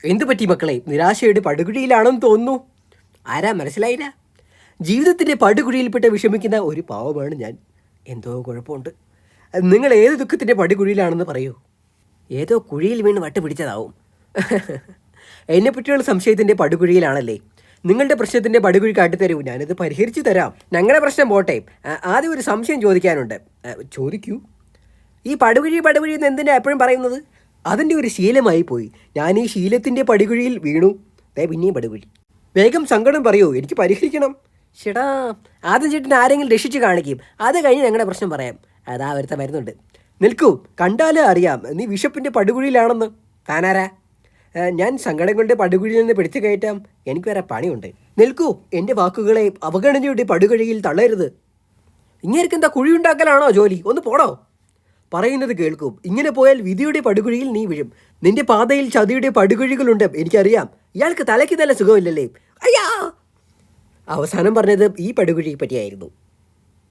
എന്തു പറ്റി മക്കളെ? നിരാശയുടെ പടുകുഴിയിലാണെന്ന് തോന്നുന്നു. ആരാ മനസ്സിലായില്ല? ജീവിതത്തിൻ്റെ പടുകുഴിയിൽപ്പെട്ട് വിഷമിക്കുന്ന ഒരു പാവമാണ് ഞാൻ. എന്തോ കുഴപ്പമുണ്ട്. നിങ്ങൾ ഏത് ദുഃഖത്തിൻ്റെ പടുകുഴിയിലാണെന്ന് പറയൂ. ഏതോ കുഴിയിൽ വീണ് വട്ട് പിടിച്ചതാവും. എന്നെപ്പറ്റിയുള്ള സംശയത്തിൻ്റെ പടുകുഴിയിലാണല്ലേ? നിങ്ങളുടെ പ്രശ്നത്തിൻ്റെ പടുകുഴി കാട്ടിത്തരൂ, ഞാനിത് പരിഹരിച്ചു തരാം. ഞങ്ങളുടെ പ്രശ്നം പോട്ടെ, ആദ്യം ഒരു സംശയം ചോദിക്കാനുണ്ട്. ചോദിക്കൂ. ഈ പടുകുഴി പടുകുഴി എന്ന് എന്തിനാ എപ്പോഴും പറയുന്നത്? അതിൻ്റെ ഒരു ശീലമായി പോയി. ഞാൻ ഈ ശീലത്തിൻ്റെ പടുകുഴിയിൽ വീണു. പിന്നെയും പടുകുഴി. വേഗം സങ്കടം പറയൂ, എനിക്ക് പരിഹരിക്കണം. ചേട്ടാ, ആദ്യം ചേട്ടൻ ആരെങ്കിലും രക്ഷിച്ച് കാണിക്കും, അത് കഴിഞ്ഞ് ഞങ്ങളുടെ പ്രശ്നം പറയാം. അതാ വരുത്ത വരുന്നുണ്ട്. നിൽക്കൂ, കണ്ടാലേ അറിയാം നീ വിശപ്പിൻ്റെ പടുകുഴിയിലാണെന്ന്. താനാരാ? ഞാൻ സങ്കടം കൊണ്ട് പടുകുഴിയിൽ നിന്ന് പിടിച്ചു കയറ്റാം, എനിക്ക് വേറെ പണിയുണ്ട്. നിൽക്കൂ, എൻ്റെ വാക്കുകളെ അവഗണനയുടെ പടുകുഴിയിൽ തള്ളരുത്. ഇങ്ങനെക്കെന്താ കുഴിയുണ്ടാക്കലാണോ ജോലി? ഒന്ന് പോടോ. പറയുന്നത് കേൾക്കും. ഇങ്ങനെ പോയാൽ വിധിയുടെ പടുകുഴിയിൽ നീ വീഴും. നിന്റെ പാതയിൽ ചതിയുടെ പടുകുഴികളുണ്ട്, എനിക്കറിയാം. ഇയാൾക്ക് തലയ്ക്ക് നല്ല സുഖമില്ലല്ലേ? അയ്യാ! അവസാനം പറഞ്ഞത് ഈ പടുകുഴിയെ പറ്റിയായിരുന്നു.